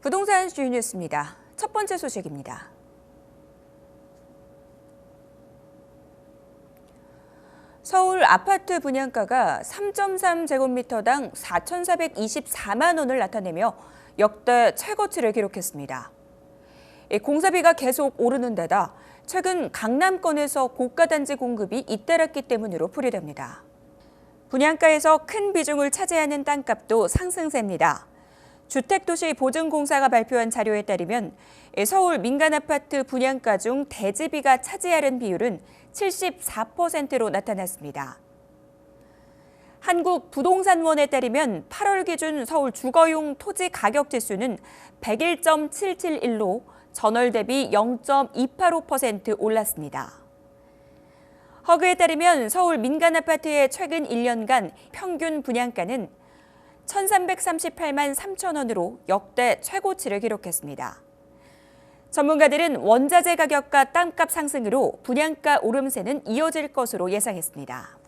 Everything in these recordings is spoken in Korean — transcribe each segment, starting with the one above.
부동산 주요 뉴스입니다. 첫 번째 소식입니다. 서울 아파트 분양가가 3.3제곱미터당 4,424만 원을 나타내며 역대 최고치를 기록했습니다. 공사비가 계속 오르는 데다 최근 강남권에서 고가단지 공급이 잇따랐기 때문으로 풀이됩니다. 분양가에서 큰 비중을 차지하는 땅값도 상승세입니다. 주택도시보증공사가 발표한 자료에 따르면 서울 민간아파트 분양가 중 대지비가 차지하는 비율은 74%로 나타났습니다. 한국부동산원에 따르면 8월 기준 서울 주거용 토지 가격 지수는 101.771로 전월 대비 0.285% 올랐습니다. 허그에 따르면 서울 민간아파트의 최근 1년간 평균 분양가는 1,338만 3천 원으로 역대 최고치를 기록했습니다. 전문가들은 원자재 가격과 땅값 상승으로 분양가 오름세는 이어질 것으로 예상했습니다.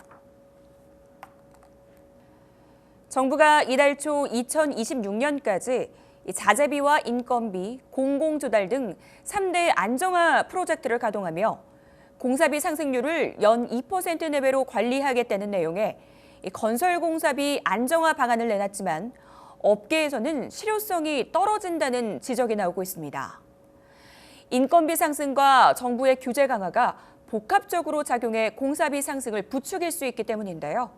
정부가 이달 초 2026년까지 자재비와 인건비, 공공조달 등 3대 안정화 프로젝트를 가동하며 공사비 상승률을 연 2% 내외로 관리하겠다는 내용의 건설공사비 안정화 방안을 내놨지만 업계에서는 실효성이 떨어진다는 지적이 나오고 있습니다. 인건비 상승과 정부의 규제 강화가 복합적으로 작용해 공사비 상승을 부추길 수 있기 때문인데요.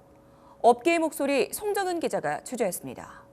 업계의 목소리 송정은 기자가 취재했습니다.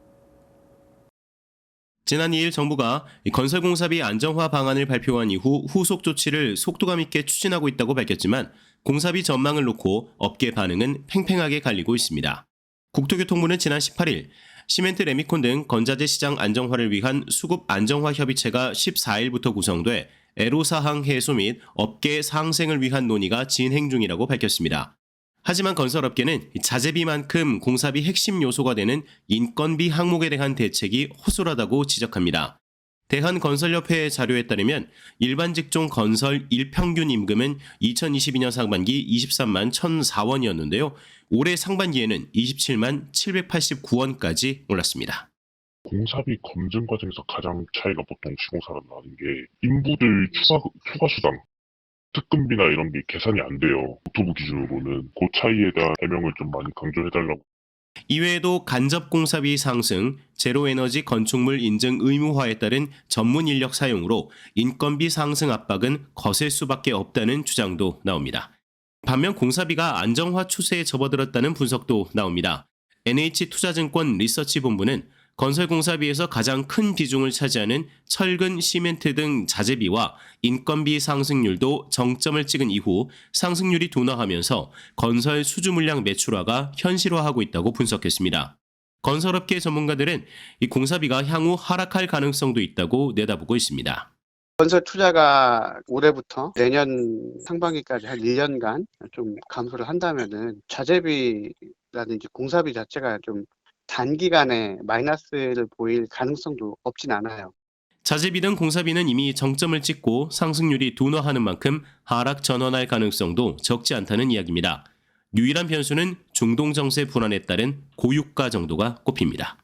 지난 2일 정부가 건설공사비 안정화 방안을 발표한 이후 후속 조치를 속도감 있게 추진하고 있다고 밝혔지만 공사비 전망을 놓고 업계 반응은 팽팽하게 갈리고 있습니다. 국토교통부는 지난 18일 시멘트 레미콘 등 건자재 시장 안정화를 위한 수급 안정화 협의체가 14일부터 구성돼 애로사항 해소 및 업계 상생을 위한 논의가 진행 중이라고 밝혔습니다. 하지만 건설업계는 자재비만큼 공사비 핵심 요소가 되는 인건비 항목에 대한 대책이 허술하다고 지적합니다. 대한건설협회의 자료에 따르면 일반 직종 건설 일평균 임금은 2022년 상반기 23만 1,004원이었는데요. 올해 상반기에는 27만 789원까지 올랐습니다. 공사비 검증 과정에서 가장 차이가 보통 시공사랑 나는 게 인부들 추가 수당, 특근비나 이런 게 계산이 안 돼요. 국토부 기준으로는 그 차이에 대한 해명을 좀 많이 강조해달라고. 이외에도 간접 공사비 상승, 제로에너지 건축물 인증 의무화에 따른 전문 인력 사용으로 인건비 상승 압박은 거셀 수밖에 없다는 주장도 나옵니다. 반면 공사비가 안정화 추세에 접어들었다는 분석도 나옵니다. NH투자증권 리서치본부는 건설공사비에서 가장 큰 비중을 차지하는 철근, 시멘트 등 자재비와 인건비 상승률도 정점을 찍은 이후 상승률이 둔화하면서 건설 수주 물량 매출화가 현실화하고 있다고 분석했습니다. 건설업계 전문가들은 이 공사비가 향후 하락할 가능성도 있다고 내다보고 있습니다. 건설 투자가 올해부터 내년 상반기까지 한 1년간 좀 감소를 한다면은 자재비라든지 공사비 자체가 좀 단기간에 마이너스를 보일 가능성도 없진 않아요. 자재비 등 공사비는 이미 정점을 찍고 상승률이 둔화하는 만큼 하락 전환할 가능성도 적지 않다는 이야기입니다. 유일한 변수는 중동 정세 불안에 따른 고유가 정도가 꼽힙니다.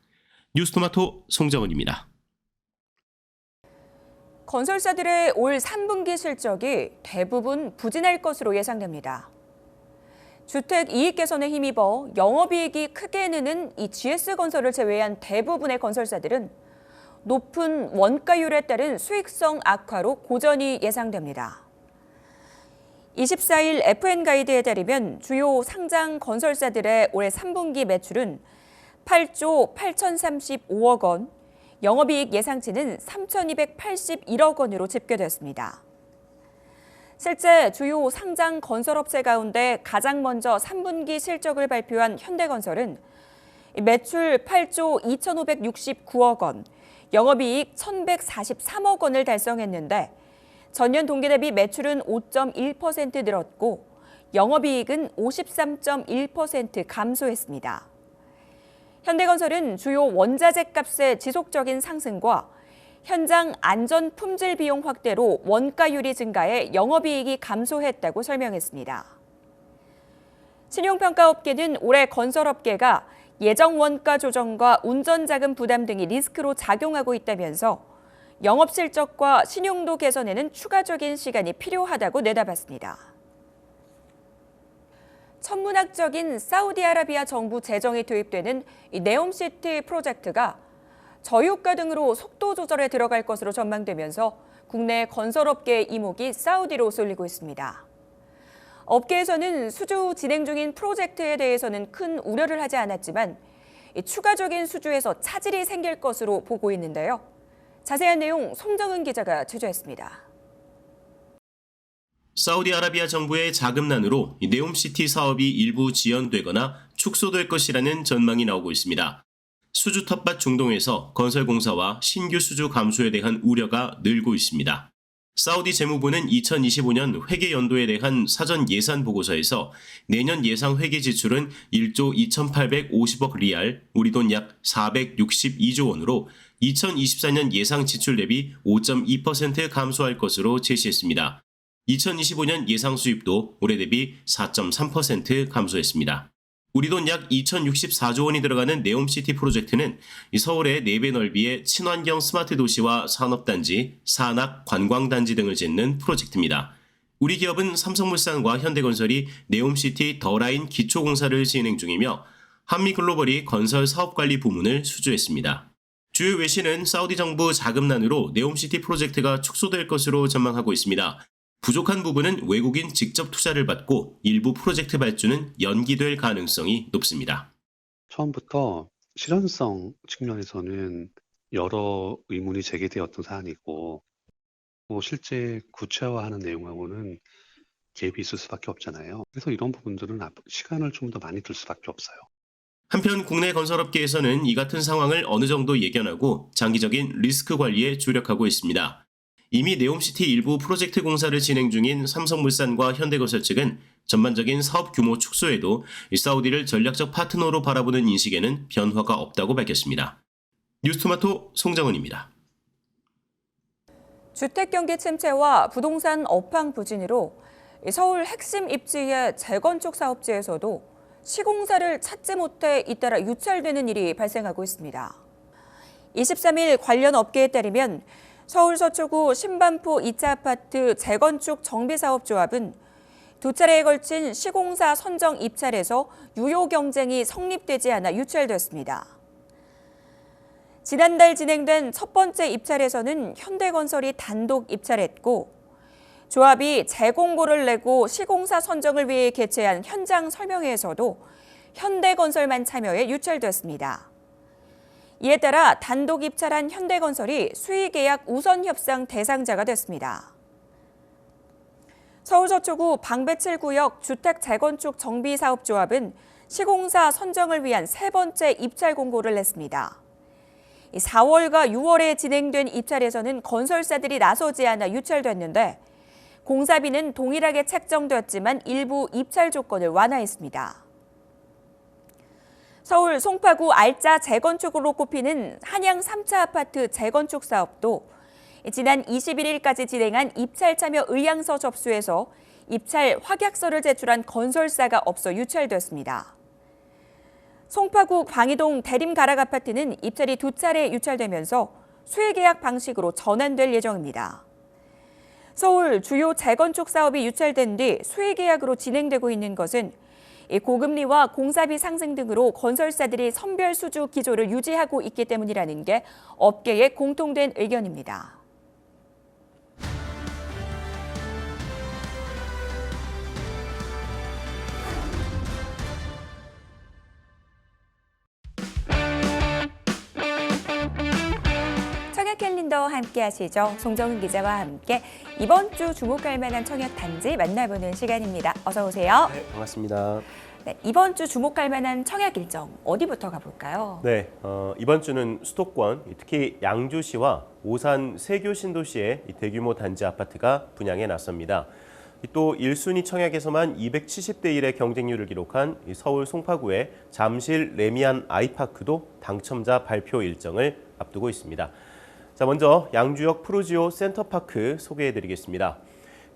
뉴스토마토 송정은입니다. 건설사들의 올 3분기 실적이 대부분 부진할 것으로 예상됩니다. 주택 이익 개선에 힘입어 영업이익이 크게 느는 이 GS건설을 제외한 대부분의 건설사들은 높은 원가율에 따른 수익성 악화로 고전이 예상됩니다. 24일 FN가이드에 따르면 주요 상장 건설사들의 올해 3분기 매출은 8조 8,035억 원, 영업이익 예상치는 3,281억 원으로 집계됐습니다. 실제 주요 상장 건설업체 가운데 가장 먼저 3분기 실적을 발표한 현대건설은 매출 8조 2,569억 원, 영업이익 1,143억 원을 달성했는데 전년 동기 대비 매출은 5.1% 늘었고 영업이익은 53.1% 감소했습니다. 현대건설은 주요 원자재 값의 지속적인 상승과 현장 안전 품질 비용 확대로 원가율이 증가해 영업이익이 감소했다고 설명했습니다. 신용평가업계는 올해 건설업계가 예정 원가 조정과 운전자금 부담 등이 리스크로 작용하고 있다면서 영업 실적과 신용도 개선에는 추가적인 시간이 필요하다고 내다봤습니다. 천문학적인 사우디아라비아 정부 재정이 투입되는 이 네옴시티 프로젝트가 저유가 등으로 속도 조절에 들어갈 것으로 전망되면서 국내 건설업계의 이목이 사우디로 쏠리고 있습니다. 업계에서는 수주 진행 중인 프로젝트에 대해서는 큰 우려를 하지 않았지만 추가적인 수주에서 차질이 생길 것으로 보고 있는데요. 자세한 내용 송정은 기자가 취재했습니다. 사우디아라비아 정부의 자금난으로 네옴시티 사업이 일부 지연되거나 축소될 것이라는 전망이 나오고 있습니다. 수주 텃밭 중동에서 건설공사와 신규 수주 감소에 대한 우려가 늘고 있습니다. 사우디 재무부는 2025년 회계 연도에 대한 사전 예산 보고서에서 내년 예상 회계 지출은 1조 2,850억 리알, 우리 돈 약 462조 원으로 2024년 예상 지출 대비 5.2% 감소할 것으로 제시했습니다. 2025년 예상 수입도 올해 대비 4.3% 감소했습니다. 우리 돈 약 2,064조 원이 들어가는 네옴시티 프로젝트는 서울의 4배 넓이의 친환경 스마트 도시와 산업단지, 산악, 관광단지 등을 짓는 프로젝트입니다. 우리 기업은 삼성물산과 현대건설이 네옴시티 더라인 기초공사를 진행 중이며 한미글로벌이 건설 사업관리 부문을 수주했습니다. 주요 외신은 사우디 정부 자금난으로 네옴시티 프로젝트가 축소될 것으로 전망하고 있습니다. 부족한 부분은 외국인 직접 투자를 받고 일부 프로젝트 발주는 연기될 가능성이 높습니다. 처음부터 실현성 측면에서는 여러 의문이 제기되었던 사안이고, 실제 구체화하는 내용하고는 갭이 있을 수밖에 없잖아요. 그래서 이런 부분들은 시간을 좀 더 많이 들 수밖에 없어요. 한편 국내 건설업계에서는 이 같은 상황을 어느 정도 예견하고 장기적인 리스크 관리에 주력하고 있습니다. 이미 네옴시티 일부 프로젝트 공사를 진행 중인 삼성물산과 현대건설 측은 전반적인 사업 규모 축소에도 사우디를 전략적 파트너로 바라보는 인식에는 변화가 없다고 밝혔습니다. 뉴스토마토 송정은입니다. 주택 경기 침체와 부동산 업황 부진으로 서울 핵심 입지의 재건축 사업지에서도 시공사를 찾지 못해 잇따라 유찰되는 일이 발생하고 있습니다. 23일 관련 업계에 따르면 서울 서초구 신반포 2차 아파트 재건축 정비사업조합은 두 차례에 걸친 시공사 선정 입찰에서 유효 경쟁이 성립되지 않아 유찰됐습니다. 지난달 진행된 첫 번째 입찰에서는 현대건설이 단독 입찰했고 조합이 재공고를 내고 시공사 선정을 위해 개최한 현장 설명회에서도 현대건설만 참여해 유찰됐습니다. 이에 따라 단독 입찰한 현대건설이 수의계약 우선 협상 대상자가 됐습니다. 서울 서초구 방배칠구역 주택 재건축 정비사업조합은 시공사 선정을 위한 세 번째 입찰 공고를 냈습니다. 4월과 6월에 진행된 입찰에서는 건설사들이 나서지 않아 유찰됐는데 공사비는 동일하게 책정됐지만 일부 입찰 조건을 완화했습니다. 서울 송파구 알짜 재건축으로 꼽히는 한양 3차 아파트 재건축 사업도 지난 21일까지 진행한 입찰 참여 의향서 접수에서 입찰 확약서를 제출한 건설사가 없어 유찰됐습니다. 송파구 광희동 대림가락 아파트는 입찰이 두 차례 유찰되면서 수의계약 방식으로 전환될 예정입니다. 서울 주요 재건축 사업이 유찰된 뒤 수의계약으로 진행되고 있는 것은 고금리와 공사비 상승 등으로 건설사들이 선별 수주 기조를 유지하고 있기 때문이라는 게 업계의 공통된 의견입니다. 청약 캘린더 함께 하시죠. 송정은 기자와 함께 이번 주 주목할 만한 청약 단지 만나보는 시간입니다. 어서 오세요. 네, 반갑습니다. 네, 이번 주 주목할 만한 청약 일정 어디부터 가볼까요? 네, 이번 주는 수도권, 특히 양주시와 오산 세교 신도시의 대규모 단지 아파트가 분양에 나섭니다. 또 1순위 청약에서만 270대 1의 경쟁률을 기록한 서울 송파구의 잠실 레미안 아이파크도 당첨자 발표 일정을 앞두고 있습니다. 자, 먼저 양주역 푸르지오 센터파크 소개해드리겠습니다.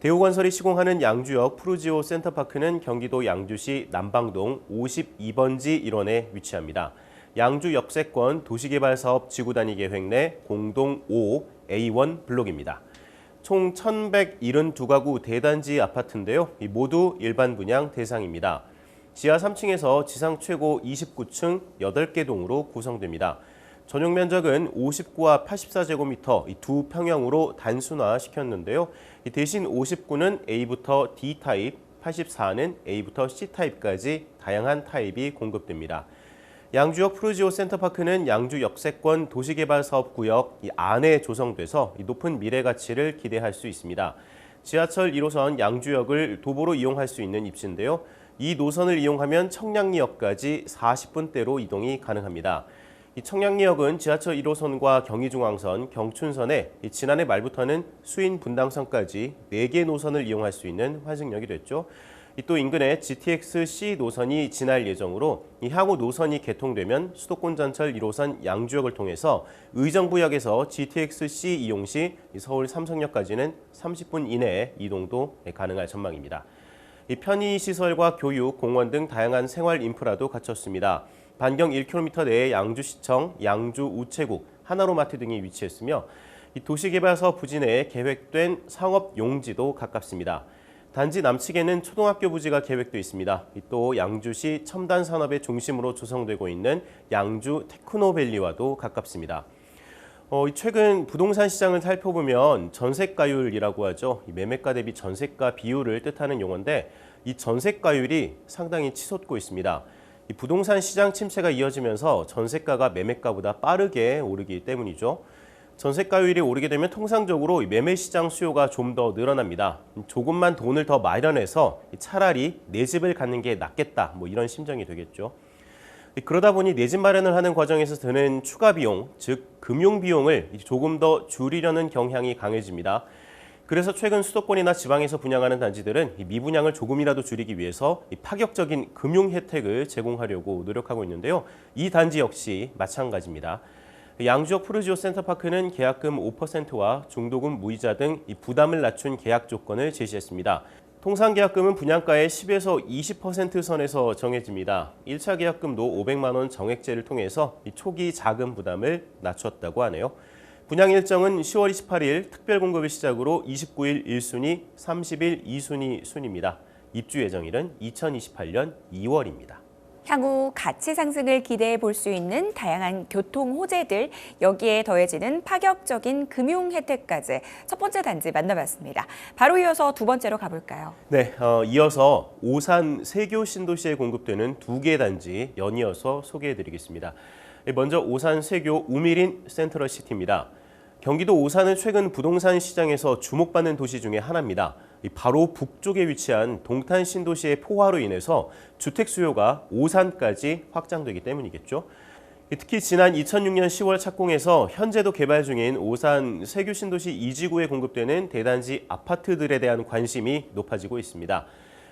대우건설이 시공하는 양주역 푸르지오 센터파크는 경기도 양주시 남방동 52번지 1원에 위치합니다. 양주 역세권 도시개발사업 지구단위 계획 내 공동 5 A1 블록입니다. 총 1,172가구 대단지 아파트인데요. 모두 일반 분양 대상입니다. 지하 3층에서 지상 최고 29층 8개 동으로 구성됩니다. 전용 면적은 59와 84제곱미터 두 평형으로 단순화시켰는데요. 대신 59는 A부터 D 타입, 84는 A부터 C 타입까지 다양한 타입이 공급됩니다. 양주역 푸르지오 센터파크는 양주 역세권 도시개발사업구역 안에 조성돼서 높은 미래 가치를 기대할 수 있습니다. 지하철 1호선 양주역을 도보로 이용할 수 있는 입지인데요. 이 노선을 이용하면 청량리역까지 40분대로 이동이 가능합니다. 이 청량리역은 지하철 1호선과 경의중앙선, 경춘선에 지난해 말부터는 수인 분당선까지 4개 노선을 이용할 수 있는 환승역이 됐죠. 또 인근에 GTX-C 노선이 지날 예정으로 향후 노선이 개통되면 수도권 전철 1호선 양주역을 통해서 의정부역에서 GTX-C 이용 시 서울 삼성역까지는 30분 이내에 이동도 가능할 전망입니다. 편의시설과 교육, 공원 등 다양한 생활 인프라도 갖췄습니다. 반경 1km 내에 양주시청, 양주우체국, 하나로마트 등이 위치했으며 도시개발사업 부지 내에 계획된 상업용지도 가깝습니다. 단지 남측에는 초등학교 부지가 계획돼 있습니다. 또 양주시 첨단 산업의 중심으로 조성되고 있는 양주 테크노밸리와도 가깝습니다. 최근 부동산 시장을 살펴보면 전세가율이라고 하죠. 매매가 대비 전세가 비율을 뜻하는 용어인데 이 전세가율이 상당히 치솟고 있습니다. 이 부동산 시장 침체가 이어지면서 전세가가 매매가보다 빠르게 오르기 때문이죠. 전세가율이 오르게 되면 통상적으로 매매 시장 수요가 좀 더 늘어납니다. 조금만 돈을 더 마련해서 차라리 내 집을 갖는 게 낫겠다, 이런 심정이 되겠죠. 그러다 보니 내 집 마련을 하는 과정에서 드는 추가 비용, 즉 금융 비용을 조금 더 줄이려는 경향이 강해집니다. 그래서 최근 수도권이나 지방에서 분양하는 단지들은 미분양을 조금이라도 줄이기 위해서 파격적인 금융 혜택을 제공하려고 노력하고 있는데요. 이 단지 역시 마찬가지입니다. 양주역 푸르지오 센터파크는 계약금 5%와 중도금 무이자 등 부담을 낮춘 계약 조건을 제시했습니다. 통상 계약금은 분양가의 10에서 20% 선에서 정해집니다. 1차 계약금도 500만 원 정액제를 통해서 초기 자금 부담을 낮췄다고 하네요. 분양 일정은 10월 28일 특별 공급을 시작으로 29일 1순위, 30일 2순위 순입니다. 입주 예정일은 2028년 2월입니다. 향후 가치 상승을 기대해 볼 수 있는 다양한 교통 호재들, 여기에 더해지는 파격적인 금융 혜택까지 첫 번째 단지 만나봤습니다. 바로 이어서 두 번째로 가볼까요? 네, 이어서 오산 세교 신도시에 공급되는 2개 단지 연이어서 소개해드리겠습니다. 먼저 오산 세교 우미린 센트럴시티입니다. 경기도 오산은 최근 부동산 시장에서 주목받는 도시 중에 하나입니다. 바로 북쪽에 위치한 동탄 신도시의 포화로 인해서 주택 수요가 오산까지 확장되기 때문이겠죠. 특히 지난 2006년 10월 착공해서 현재도 개발 중인 오산 세교 신도시 2지구에 공급되는 대단지 아파트들에 대한 관심이 높아지고 있습니다.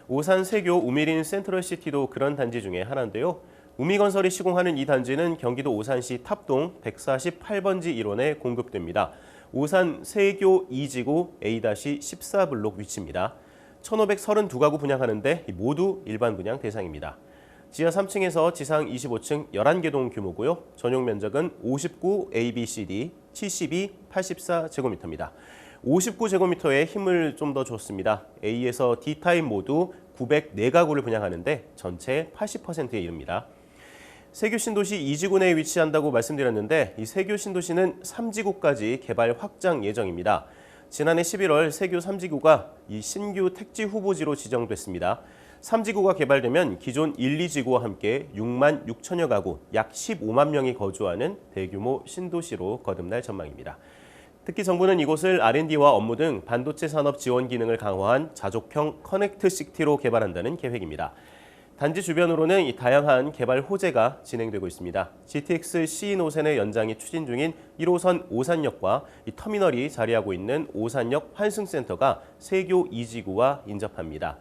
오산 세교 우미린 센트럴시티도 그런 단지 중에 하나인데요. 우미건설이 시공하는 이 단지는 경기도 오산시 탑동 148번지 1원에 공급됩니다. 오산 세교 2지구 A-14블록 위치입니다. 1,532가구 분양하는데 모두 일반 분양 대상입니다. 지하 3층에서 지상 25층 11개 동 규모고요. 전용 면적은 59 ABCD 72 84제곱미터입니다. 59제곱미터에 힘을 좀 더 줬습니다. A에서 D 타입 모두 904가구를 분양하는데 전체 80%에 이릅니다. 세교 신도시 2지구 내에 위치한다고 말씀드렸는데 이 세교 신도시는 3지구까지 개발 확장 예정입니다. 지난해 11월 세교 3지구가 이 신규 택지 후보지로 지정됐습니다. 3지구가 개발되면 기존 1, 2지구와 함께 6만 6천여 가구, 약 15만 명이 거주하는 대규모 신도시로 거듭날 전망입니다. 특히 정부는 이곳을 R&D와 업무 등 반도체 산업 지원 기능을 강화한 자족형 커넥트 시티로 개발한다는 계획입니다. 단지 주변으로는 다양한 개발 호재가 진행되고 있습니다. GTX-C 노선의 연장이 추진 중인 1호선 오산역과 터미널이 자리하고 있는 오산역 환승센터가 세교 2지구와 인접합니다.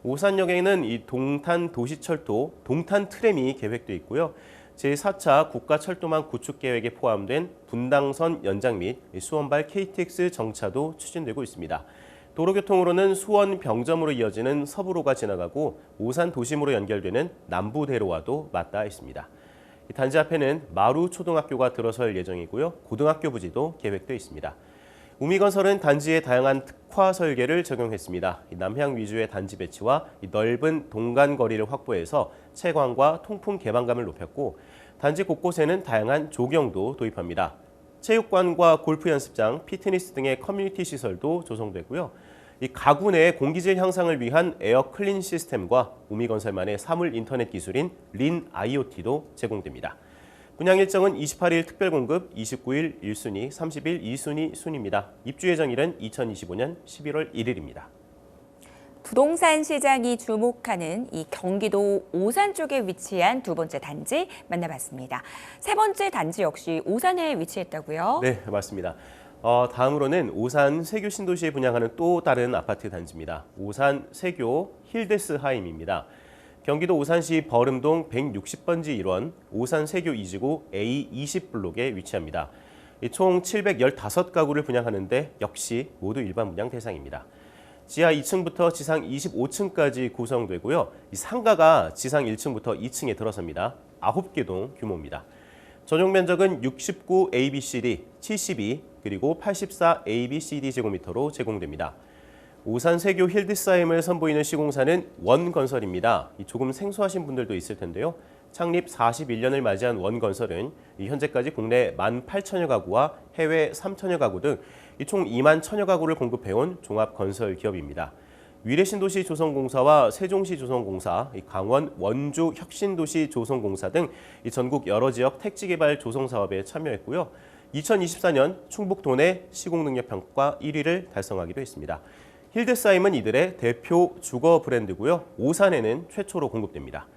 오산역에는 이 동탄 도시철도, 동탄 트램이 계획돼 있고요. 제4차 국가철도망 구축 계획에 포함된 분당선 연장 및 수원발 KTX 정차도 추진되고 있습니다. 도로교통으로는 수원 병점으로 이어지는 서부로가 지나가고 오산 도심으로 연결되는 남부대로와도 맞닿아 있습니다. 단지 앞에는 마루 초등학교가 들어설 예정이고요. 고등학교 부지도 계획돼 있습니다. 우미건설은 단지에 다양한 특화 설계를 적용했습니다. 남향 위주의 단지 배치와 넓은 동간 거리를 확보해서 채광과 통풍 개방감을 높였고 단지 곳곳에는 다양한 조경도 도입합니다. 체육관과 골프 연습장, 피트니스 등의 커뮤니티 시설도 조성됐고요. 이 가구 내 공기질 향상을 위한 에어 클린 시스템과 우미건설만의 사물 인터넷 기술인 린 IoT도 제공됩니다. 분양 일정은 28일 특별공급, 29일 1순위, 30일 2순위 순입니다. 입주 예정일은 2025년 11월 1일입니다. 부동산 시장이 주목하는 이 경기도 오산 쪽에 위치한 두 번째 단지 만나봤습니다. 세 번째 단지 역시 오산에 위치했다고요? 네, 맞습니다. 다음으로는 오산 세교 신도시에 분양하는 또 다른 아파트 단지입니다. 오산 세교 힐데스하임입니다. 경기도 오산시 버름동 160번지 1원 오산 세교 2지구 A20블록에 위치합니다. 총 715가구를 분양하는데 역시 모두 일반 분양 대상입니다. 지하 2층부터 지상 25층까지 구성되고요. 이 상가가 지상 1층부터 2층에 들어섭니다. 9개 동 규모입니다. 전용 면적은 69 ABCD, 72 그리고 84 ABCD 제곱미터로 제공됩니다. 오산 세교 힐드사임을 선보이는 시공사는 원건설입니다. 조금 생소하신 분들도 있을 텐데요. 창립 41년을 맞이한 원건설은 현재까지 국내 18,000여 가구와 해외 3,000여 가구 등 총 2만 1,000여 가구를 공급해온 종합건설 기업입니다. 위례신도시 조성공사와 세종시 조성공사, 강원 원주 혁신도시 조성공사 등 전국 여러 지역 택지개발 조성사업에 참여했고요. 2024년 충북 도내 시공능력평가 1위를 달성하기도 했습니다. 힐드사임은 이들의 대표 주거 브랜드고요. 오산에는 최초로 공급됩니다.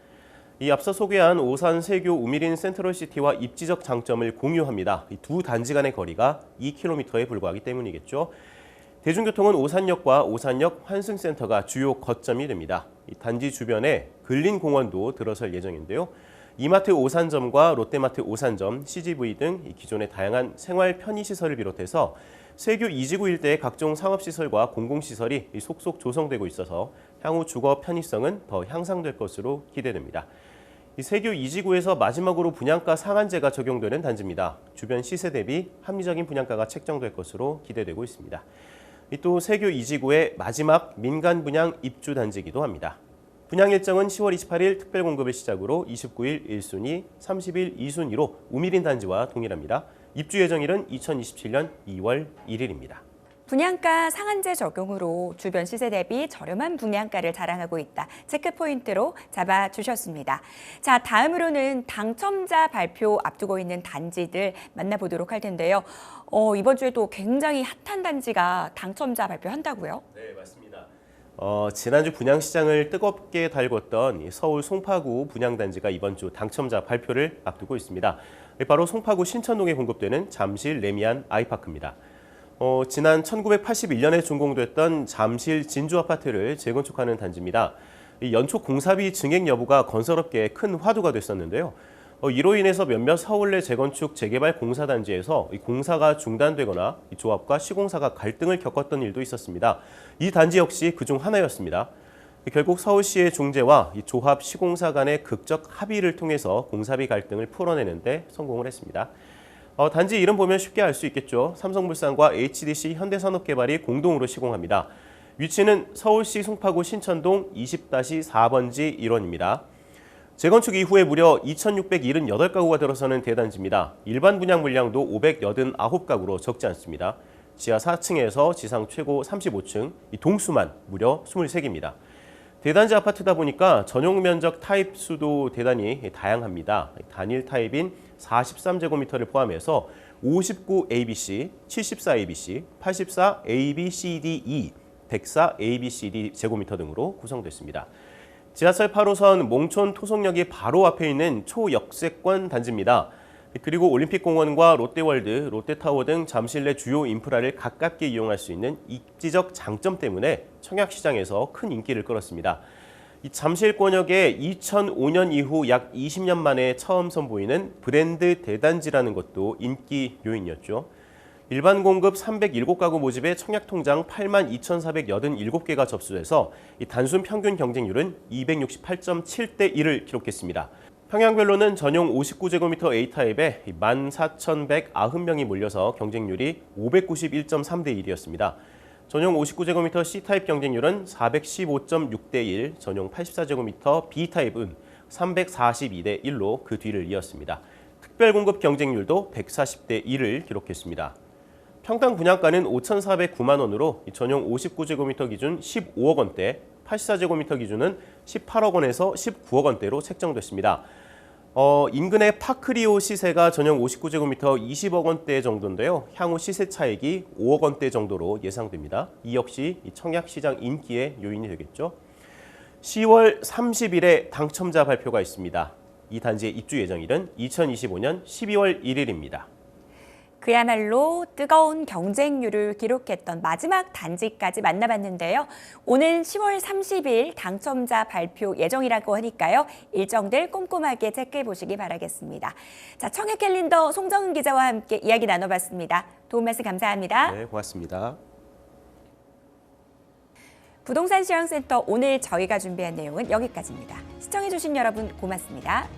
이 앞서 소개한 오산 세교 우미린 센트럴시티와 입지적 장점을 공유합니다. 이 두 단지 간의 거리가 2km에 불과하기 때문이겠죠. 대중교통은 오산역과 오산역 환승센터가 주요 거점이 됩니다. 이 단지 주변에 근린공원도 들어설 예정인데요. 이마트 오산점과 롯데마트 오산점, CGV 등 기존의 다양한 생활 편의시설을 비롯해서 세교 2지구 일대의 각종 상업시설과 공공시설이 속속 조성되고 있어서 향후 주거 편의성은 더 향상될 것으로 기대됩니다. 이 세교 2지구에서 마지막으로 분양가 상한제가 적용되는 단지입니다. 주변 시세 대비 합리적인 분양가가 책정될 것으로 기대되고 있습니다. 또 세교 2지구의 마지막 민간 분양 입주 단지이기도 합니다. 분양 일정은 10월 28일 특별공급을 시작으로 29일 1순위, 30일 2순위로 우미린 단지와 동일합니다. 입주 예정일은 2027년 2월 1일입니다. 분양가 상한제 적용으로 주변 시세 대비 저렴한 분양가를 자랑하고 있다. 체크포인트로 잡아주셨습니다. 자, 다음으로는 당첨자 발표 앞두고 있는 단지들 만나보도록 할 텐데요. 이번 주에도 굉장히 핫한 단지가 당첨자 발표한다고요? 네, 맞습니다. 지난주 분양시장을 뜨겁게 달궜던 서울 송파구 분양단지가 이번 주 당첨자 발표를 앞두고 있습니다. 바로 송파구 신천동에 공급되는 잠실 레미안 아이파크입니다. 지난 1981년에 준공됐던 잠실 진주아파트를 재건축하는 단지입니다. 연초 공사비 증액 여부가 건설업계에 큰 화두가 됐었는데요. 이로 인해서 몇몇 서울내 재건축 재개발 공사단지에서 공사가 중단되거나 조합과 시공사가 갈등을 겪었던 일도 있었습니다. 이 단지 역시 그중 하나였습니다. 결국 서울시의 중재와 조합 시공사 간의 극적 합의를 통해서 공사비 갈등을 풀어내는 데 성공을 했습니다. 단지 이름 보면 쉽게 알 수 있겠죠. 삼성물산과 HDC 현대산업개발이 공동으로 시공합니다. 위치는 서울시 송파구 신천동 20-4번지 1원입니다. 재건축 이후에 무려 2,678가구가 들어서는 대단지입니다. 일반 분양 물량도 589가구로 적지 않습니다. 지하 4층에서 지상 최고 35층, 동수만 무려 23개입니다. 대단지 아파트다 보니까 전용 면적 타입 수도 대단히 다양합니다. 단일 타입인 43제곱미터를 포함해서 59 ABC, 74 ABC, 84 ABCDE, 104 ABCD 제곱미터 등으로 구성됐습니다. 지하철 8호선 몽촌 토속역이 바로 앞에 있는 초역세권 단지입니다. 그리고 올림픽공원과 롯데월드, 롯데타워 등 잠실 내 주요 인프라를 가깝게 이용할 수 있는 입지적 장점 때문에 청약시장에서 큰 인기를 끌었습니다. 이 잠실권역에 2005년 이후 약 20년 만에 처음 선보이는 브랜드 대단지라는 것도 인기 요인이었죠. 일반 공급 307가구 모집에 청약통장 82,487개가 접수돼서 이 단순 평균 경쟁률은 268.7대 1을 기록했습니다. 평양별로는 전용 59제곱미터 A타입에 14,190명이 몰려서 경쟁률이 591.3대 1이었습니다. 전용 59제곱미터 C타입 경쟁률은 415.6대 1, 전용 84제곱미터 B타입은 342대 1로 그 뒤를 이었습니다. 특별공급 경쟁률도 140대 1을 기록했습니다. 평당 분양가는 5,409만 원으로 전용 59제곱미터 기준 15억 원대, 84제곱미터 기준은 18억 원에서 19억 원대로 책정됐습니다. 인근의 파크리오 시세가 전용 59제곱미터 20억 원대 정도인데요. 향후 시세 차익이 5억 원대 정도로 예상됩니다. 이 역시 청약시장 인기의 요인이 되겠죠. 10월 30일에 당첨자 발표가 있습니다. 이 단지의 입주 예정일은 2025년 12월 1일입니다. 그야말로 뜨거운 경쟁률을 기록했던 마지막 단지까지 만나봤는데요. 오는 10월 30일 당첨자 발표 예정이라고 하니까요. 일정들 꼼꼼하게 체크해 보시기 바라겠습니다. 자, 청약 캘린더 송정은 기자와 함께 이야기 나눠봤습니다. 도움 말씀 감사합니다. 네, 고맙습니다. 부동산 시황센터 오늘 저희가 준비한 내용은 여기까지입니다. 시청해 주신 여러분 고맙습니다.